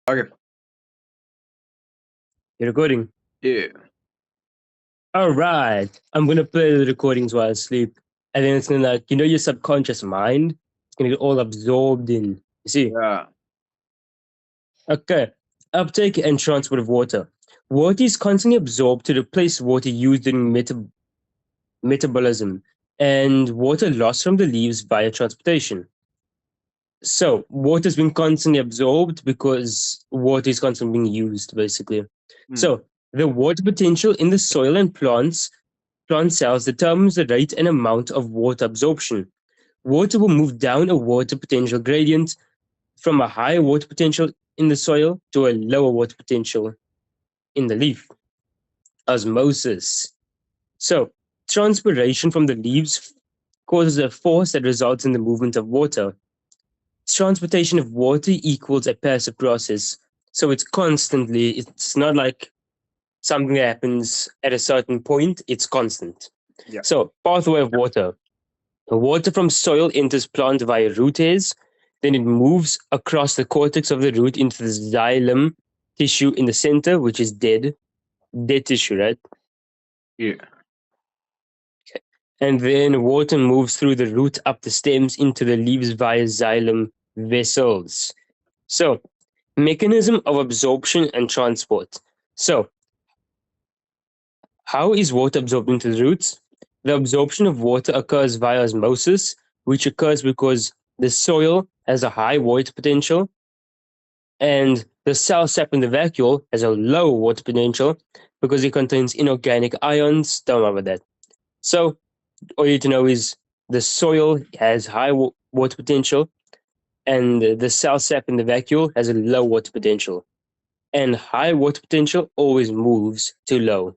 Okay. You're recording. Yeah. All right. I'm gonna play the recordings while I sleep, and then it's gonna your subconscious mind. It's gonna get all absorbed in. You see? Yeah. Okay. Uptake and transport of water. Water is constantly absorbed to replace water used in metabolism, and water lost from the leaves via transportation. So water is being constantly absorbed because water is constantly being used, basically. Mm. So the water potential in the soil and plant cells determines the rate and amount of water absorption. Water will move down a water potential gradient from a high water potential in the soil to a lower water potential in the leaf. Osmosis. So, transpiration from the leaves causes a force that results in the movement of water. Transportation of water equals a passive process. So it's not like something that happens at a certain point, it's constant. Yeah. So, pathway of water. Water from soil enters plant via root hairs, then it moves across the cortex of the root into the xylem tissue in the center, which is dead tissue, right? Yeah. And then water moves through the root up the stems into the leaves via xylem vessels. So, mechanism of absorption and transport. So, how is water absorbed into the roots? The absorption of water occurs via osmosis, which occurs because the soil has a high water potential and the cell sap in the vacuole has a low water potential because it contains inorganic ions. Don't worry about that. So, all you need to know is the soil has high water potential and the cell sap in the vacuole has a low water potential. And high water potential always moves to low.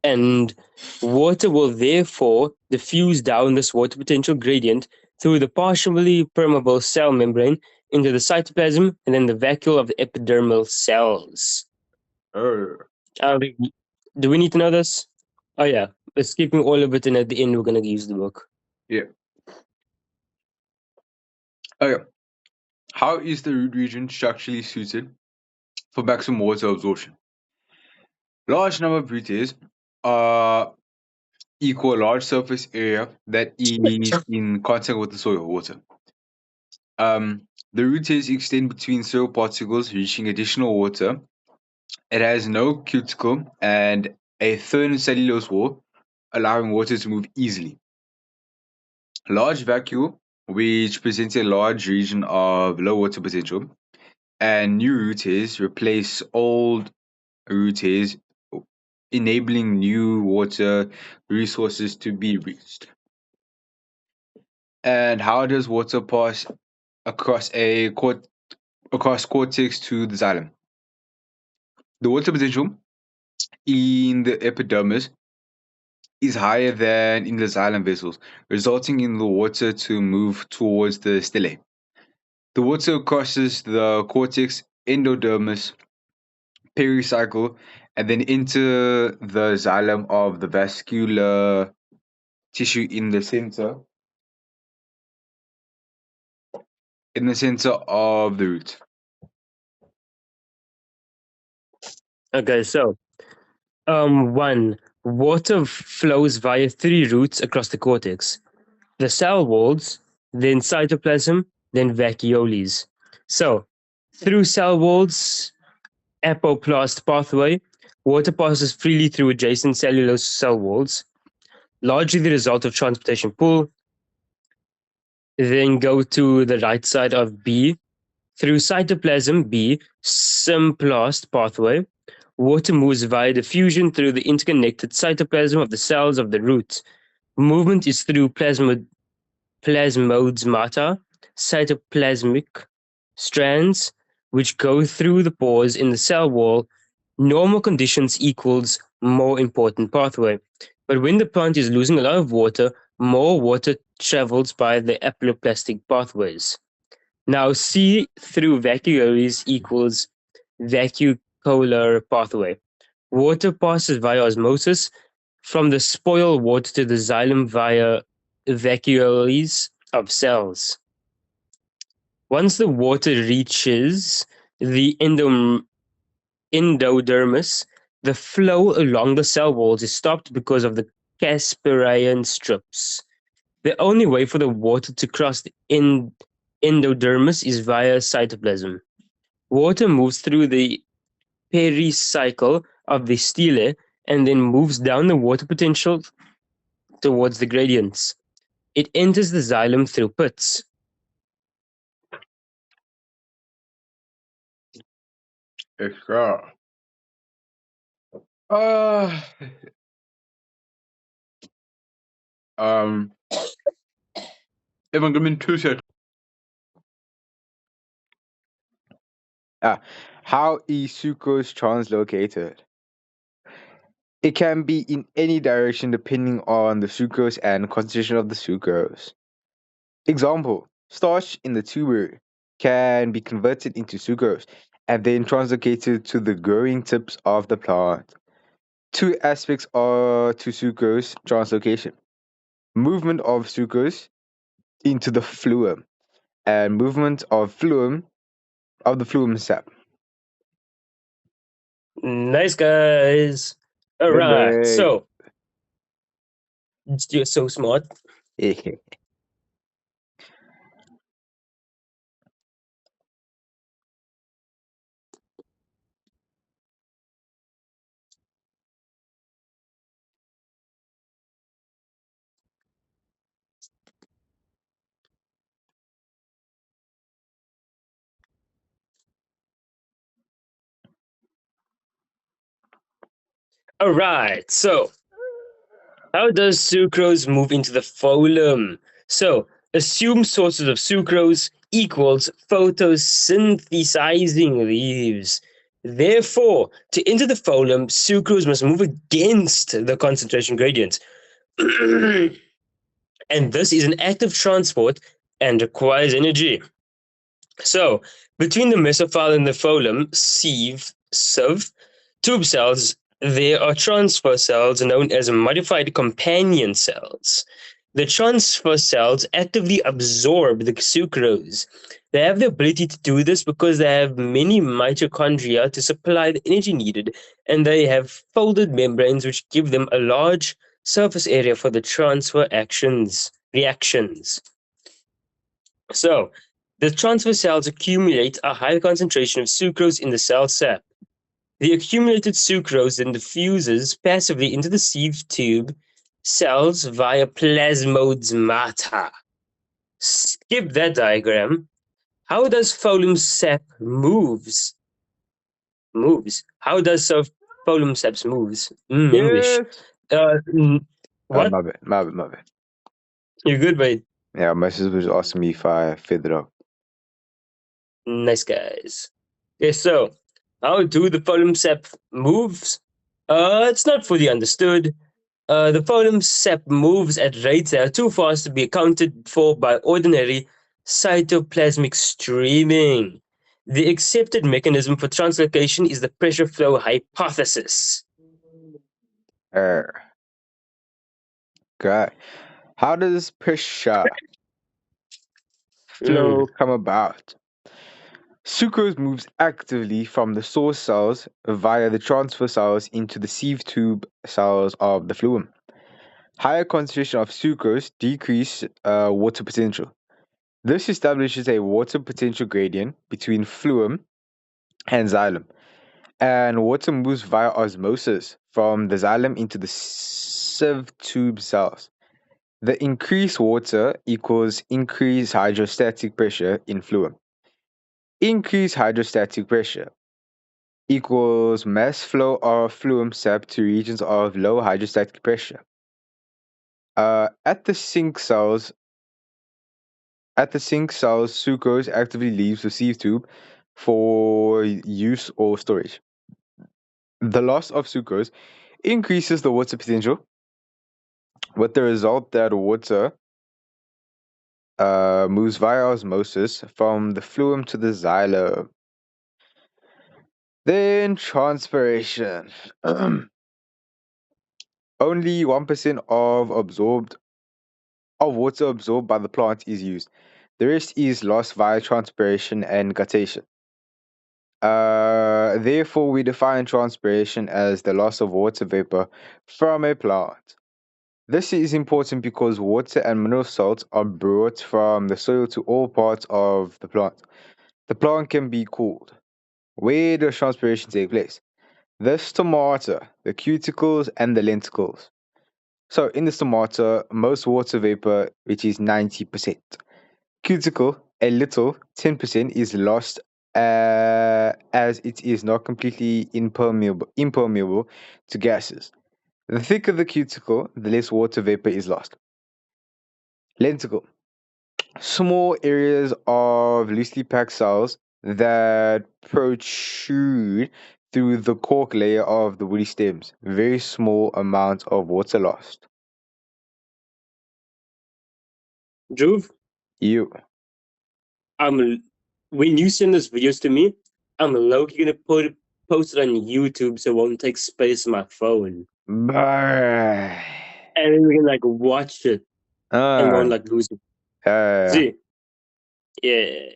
And water will therefore diffuse down this water potential gradient through the partially permeable cell membrane into the cytoplasm and then the vacuole of the epidermal cells. Oh. Uh, do we need to know this? Oh yeah, we're skipping all of it, and at the end we're gonna use the book. Yeah. Okay. How is the root region structurally suited for maximum water absorption? Large number of root hairs equal a large surface area that is in contact with the soil water. The root hairs extend between soil particles, reaching additional water. It has no cuticle and a thin cellulose wall, allowing water to move easily. Large vacuole, which presents a large region of low water potential, and new root hairs replace old root hairs, enabling new water resources to be reached. And how does water pass across across cortex to the xylem? The water potential in the epidermis is higher than in the xylem vessels, resulting in the water to move towards the stele. The water crosses the cortex, endodermis, pericycle, and then into the xylem of the vascular tissue in the center of the root. Okay, so one, water flows via three routes across the cortex: the cell walls, then cytoplasm, then vacuoles. So through cell walls, apoplast pathway, water passes freely through adjacent cellulose cell walls, largely the result of transportation pull. Then go to the right side of B. Through cytoplasm B, symplast pathway, water moves via diffusion through the interconnected cytoplasm of the cells of the root. Movement is through plasmodesmata, cytoplasmic strands, which go through the pores in the cell wall. Normal conditions equals more important pathway. But when the plant is losing a lot of water, more water travels by the apoplastic pathways. Now, C through vacuoles equals vacuolar pathway. Water passes via osmosis from the spoil water to the xylem via vacuoles of cells. Once the water reaches the endodermis, the flow along the cell walls is stopped because of the Casparian strips. The only way for the water to cross the endodermis is via cytoplasm. Water moves through the pericycle of the stele and then moves down the water potential towards the gradients. It enters the xylem through pits. Extra. Uh, um, if I'm giving 2 seconds. Ah, how is sucrose translocated? It can be in any direction depending on the sucrose and concentration of the sucrose. Example, starch in the tuber can be converted into sucrose and then translocated to the growing tips of the plant. Two aspects are to sucrose translocation: movement of sucrose into the phloem and movement of the phloem sap. Nice, guys. All Good right. boy. So, you're so smart. All right. So, how does sucrose move into the phloem? So, assume sources of sucrose equals photosynthesizing leaves. Therefore, to enter the phloem, sucrose must move against the concentration gradient. And this is an active transport and requires energy. So, between the mesophile and the phloem, sieve, tube cells, there are transfer cells known as modified companion cells. The transfer cells actively absorb the sucrose. They have the ability to do this because they have many mitochondria to supply the energy needed, and they have folded membranes which give them a large surface area for the transfer reactions. So, the transfer cells accumulate a high concentration of sucrose in the cell sap. The accumulated sucrose then diffuses passively into the sieve tube cells via plasmodesmata. Skip that diagram. How does phloem sap moves? How does phloem sap moves? English. Yes. Uh, what? My bad. You're good, mate. Yeah, my sister was asking me if I fed it up. Nice guys. Okay, so how do the phloem sap moves? It's not fully understood. The phloem sap moves at rates that are too fast to be accounted for by ordinary cytoplasmic streaming. The accepted mechanism for translocation is the pressure flow hypothesis. Er, okay. How does pressure flow Mm. come about? Sucrose moves actively from the source cells via the transfer cells into the sieve tube cells of the phloem. Higher concentration of sucrose decrease water potential. This establishes a water potential gradient between phloem and xylem, and water moves via osmosis from the xylem into the sieve tube cells. The increased water equals increased hydrostatic pressure in phloem. Increased hydrostatic pressure equals mass flow of phloem sap to regions of low hydrostatic pressure. At the sink cells, sucrose actively leaves the sieve tube for use or storage. The loss of sucrose increases the water potential, with the result that water moves via osmosis from the phloem to the xylem. Then transpiration. Only 1% of water absorbed by the plant is used. The rest is lost via transpiration and guttation. Therefore, we define transpiration as the loss of water vapor from a plant. This is important because water and mineral salts are brought from the soil to all parts of the plant. The plant can be cooled. Where does transpiration take place? The stomata, the cuticles, and the lenticles. So, in the stomata, most water vapor, which is 90%. Cuticle, a little, 10%, is lost as it is not completely impermeable to gases. The thicker the cuticle, the less water vapor is lost. Lenticle, small areas of loosely packed cells that protrude through the cork layer of the woody stems. Very small amount of water lost. Dhruv, You. I'm when you send those videos to me, I'm low-key gonna post it on YouTube so it won't take space on my phone. Brr. And then we can like watch it and won't Uh, like lose it. uh, See? Yeah.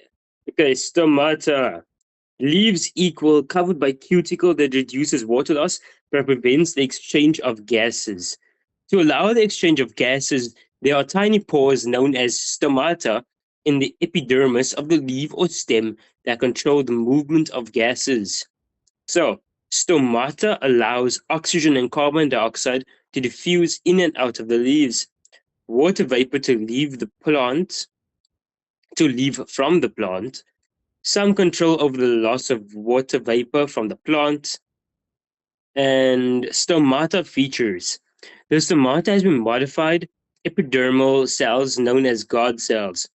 Okay, stomata. Leaves equal covered by cuticle that reduces water loss but prevents the exchange of gases. To allow the exchange of gases, there are tiny pores known as stomata in the epidermis of the leaf or stem that control the movement of gases. So, stomata allows oxygen and carbon dioxide to diffuse in and out of the leaves, water vapor to leave from the plant, some control over the loss of water vapor from the plant, and stomata features. The stomata has been modified epidermal cells known as guard cells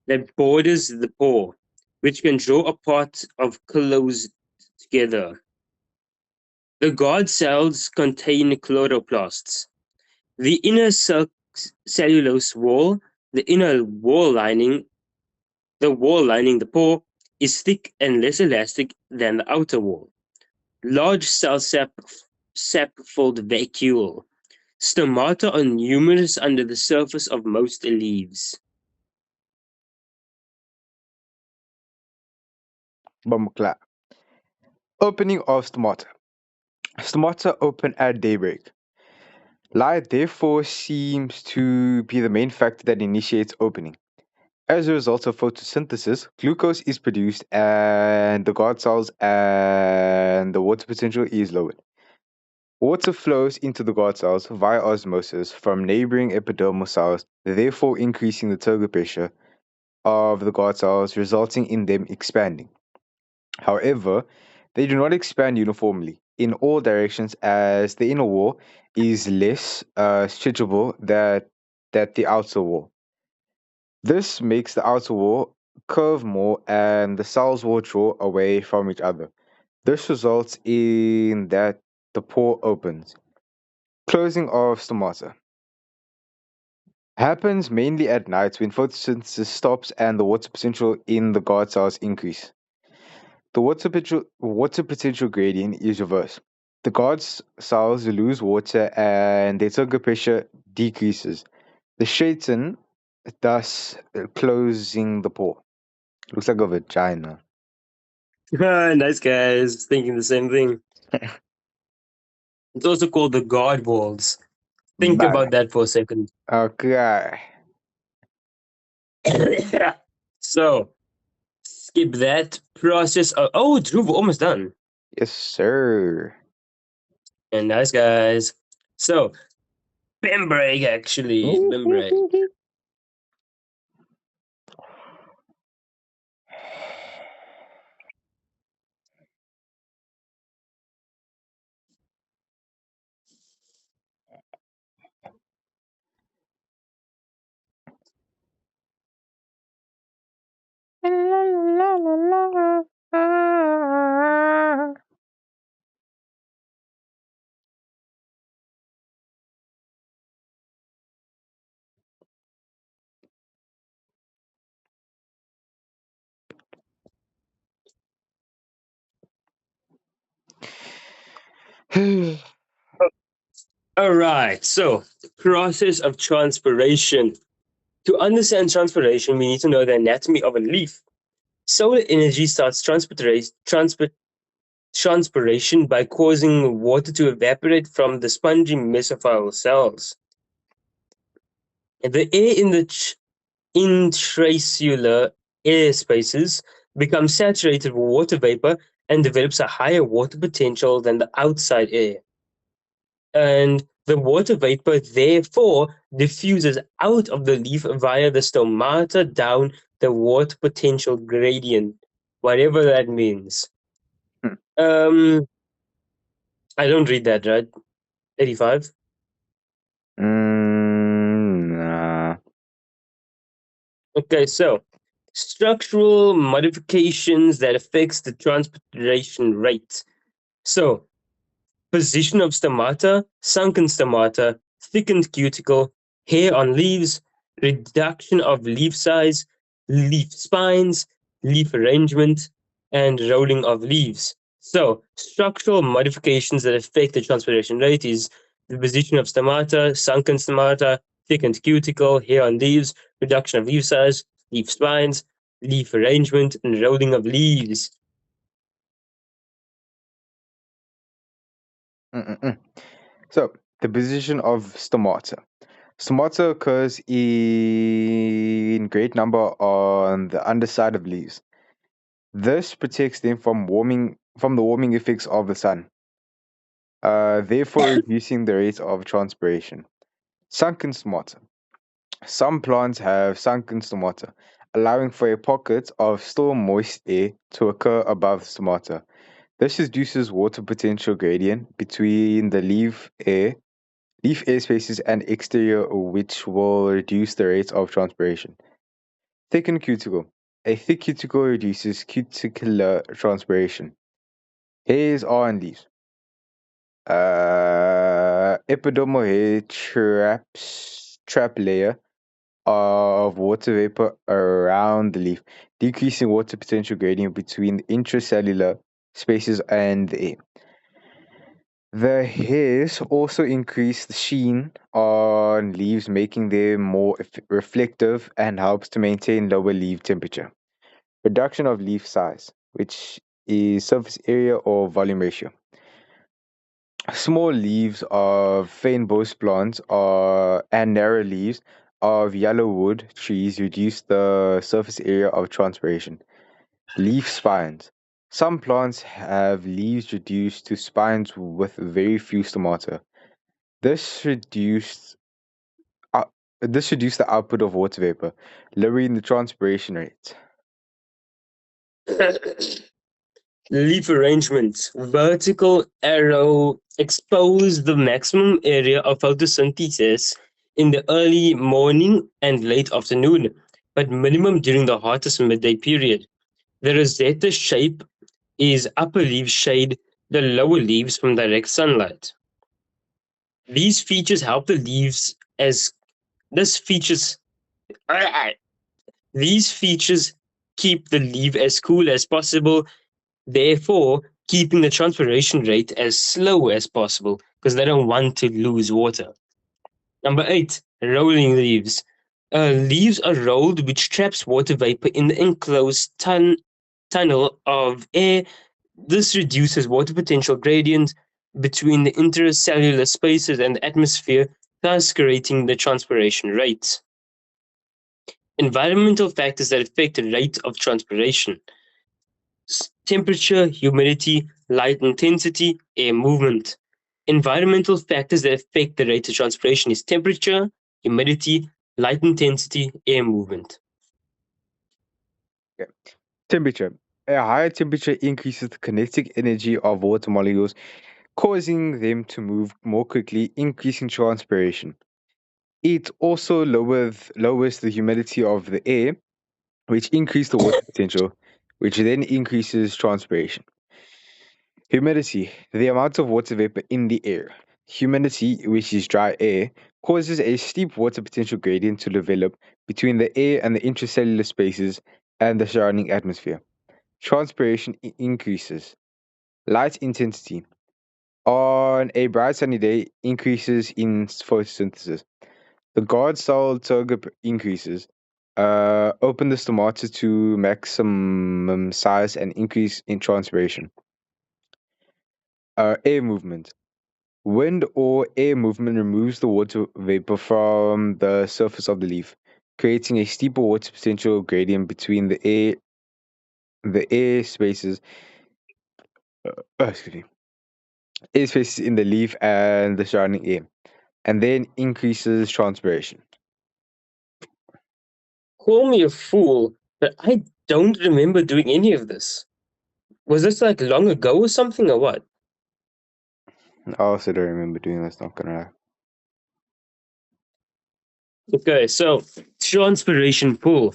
that borders the pore, which can draw apart of close together. The guard cells contain chloroplasts. The inner cellulose wall, the inner wall lining, the wall lining the pore, is thick and less elastic than the outer wall. Large cell sapfold vacuole. Stomata are numerous under the surface of most leaves. bomb clap. Opening of stomata. Stomata open at daybreak. Light therefore seems to be the main factor that initiates opening. As a result of photosynthesis, glucose is produced and the guard cells and the water potential is lowered. Water flows into the guard cells via osmosis from neighboring epidermal cells, therefore increasing the turgor pressure of the guard cells, resulting in them expanding. However, they do not expand uniformly in all directions as the inner wall is less stretchable than the outer wall. This makes the outer wall curve more and the cells will draw away from each other. This results in that the pore opens. Closing of stomata happens mainly at night when photosynthesis stops and the water potential in the guard cells increase. The water potential gradient is reversed. The guard cells lose water and their turgor pressure decreases. The straighten, thus closing the pore. Looks like a vagina. Nice guys, thinking the same thing. It's also called the guard walls. Think But about that for a second. okay. So, skip that process. Oh, Dhruv, we're almost done. Yes, sir. And nice guys. So, BIM break actually. BIM break. All right. So, process of transpiration. To understand transpiration, we need to know the anatomy of a leaf. Solar energy starts transpiration by causing water to evaporate from the spongy mesophile cells. The air in the intracellular air spaces becomes saturated with water vapor and develops a higher water potential than the outside air. And the water vapor therefore diffuses out of the leaf via the stomata down the water potential gradient, whatever that means. Hmm. Um, I don't read that, right? 85. Nah. Okay, so structural modifications that affects the transpiration rate. So position of stomata, sunken stomata, thickened cuticle, hair on leaves, reduction of leaf size, leaf spines, leaf arrangement, and rolling of leaves. So, structural modifications that affect the transpiration rate is the position of stomata, sunken stomata, thickened cuticle, hair on leaves, reduction of leaf size, leaf spines, leaf arrangement, and rolling of leaves. Mm-mm-mm. So, the position of stomata. Stomata occurs in great number on the underside of leaves. This protects them from the warming effects of the sun, therefore reducing the rate of transpiration. Sunken stomata. Some plants have sunken stomata, allowing for a pocket of still moist air to occur above the stomata. This reduces water potential gradient between the leaf air spaces and exterior, which will reduce the rate of transpiration. Thickened cuticle. A thick cuticle reduces cuticular transpiration. Hairs are on leaves. Epidermal hair trap layer of water vapor around the leaf, decreasing water potential gradient between the intracellular spaces and the air. The hairs also increase the sheen on leaves, making them more reflective and helps to maintain lower leaf temperature. Reduction of leaf size, which is surface area or volume ratio. Small leaves of fynbos plants and narrow leaves of yellowwood trees reduce the surface area of transpiration. Leaf spines. Some plants have leaves reduced to spines with very few stomata. This reduced uh, this reduced the output of water vapor, lowering the transpiration rate. Leaf arrangements. Vertical arrow expose the maximum area of photosynthesis in the early morning and late afternoon, but minimum during the hottest midday period. The rosetta shape is upper leaves shade the lower leaves from direct sunlight. These features help the leaves as this features these features keep the leaf as cool as possible, therefore keeping the transpiration rate as slow as possible because they don't want to lose water. Number 8, rolling leaves. Leaves are rolled, which traps water vapor in the enclosed tunnel of air. This reduces water potential gradient between the intercellular spaces and the atmosphere, thus creating the transpiration rate. Environmental factors that affect the rate of transpiration: temperature, humidity, light intensity, air movement. Environmental factors that affect the rate of transpiration is temperature, humidity, light intensity, air movement. Okay. Temperature. A higher temperature increases the kinetic energy of water molecules, causing them to move more quickly, increasing transpiration. It also lowers the humidity of the air, which increases the water potential, which then increases transpiration. Humidity, the amount of water vapor in the air. Humidity, which is dry air, causes a steep water potential gradient to develop between the air and the intracellular spaces and the surrounding atmosphere. Transpiration increases. Light intensity, on a bright sunny day, increases in photosynthesis. The guard cell turgor increases. Open the stomata to maximum size and increase in transpiration. Air movement. Wind or air movement removes the water vapor from the surface of the leaf, creating a steeper water potential gradient between the air spaces. Excuse me, air spaces in the leaf and the surrounding air, and then increases transpiration. Call me a fool, but I don't remember doing any of this. Was this like long ago or something or what? I also don't remember doing this. Not gonna lie. Okay, so transpiration pool.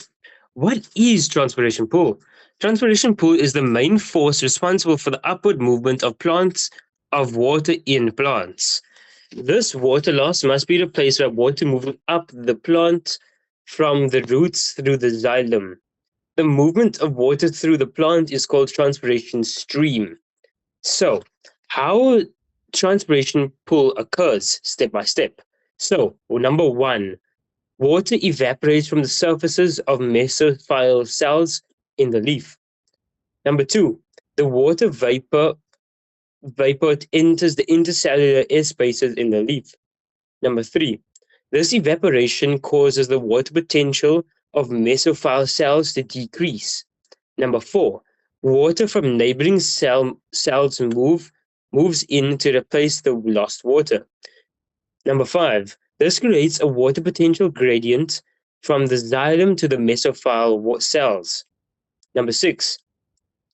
What is transpiration pool? Transpiration pool is the main force responsible for the upward movement of water in plants. This water loss must be replaced by water moving up the plant from the roots through the xylem. The movement of water through the plant is called transpiration stream. So, how transpiration pool occurs step by step. So, number one, water evaporates from the surfaces of mesophyll cells in the leaf. Number two, the water vapor enters the intercellular air spaces in the leaf. Number three, this evaporation causes the water potential of mesophyll cells to decrease. Number four, water from neighboring cells moves in to replace the lost water. Number five, this creates a water potential gradient from the xylem to the mesophyll cells. Number six,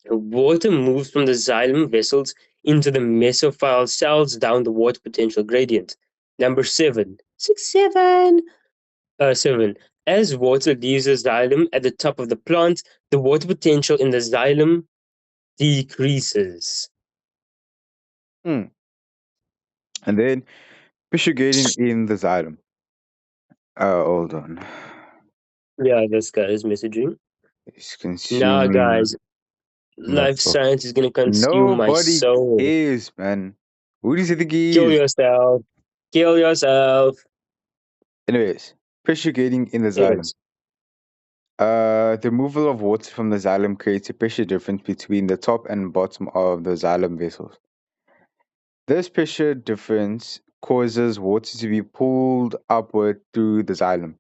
water moves from the xylem vessels into the mesophyll cells down the water potential gradient. Number seven. As water leaves the xylem at the top of the plant, the water potential in the xylem decreases. Mm. And then pituitating in the xylem. Hold on. Yeah, this guy is messaging. It's Nah, consuming guys, my life phone. science is gonna consume my Nobody soul. cares, man. Who do you think he Kill is? yourself. Kill yourself. Anyways, pressure grading in the xylem. Anyways, The removal of water from the xylem creates a pressure difference between the top and bottom of the xylem vessels. This pressure difference causes water to be pulled upward through the xylem.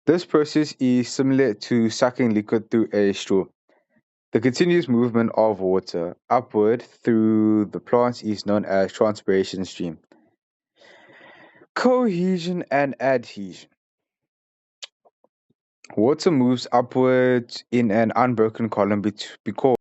This process is similar to sucking liquid through a straw. The continuous movement of water upward through the plants is known as transpiration stream. Cohesion and adhesion. Water moves upward in an unbroken column because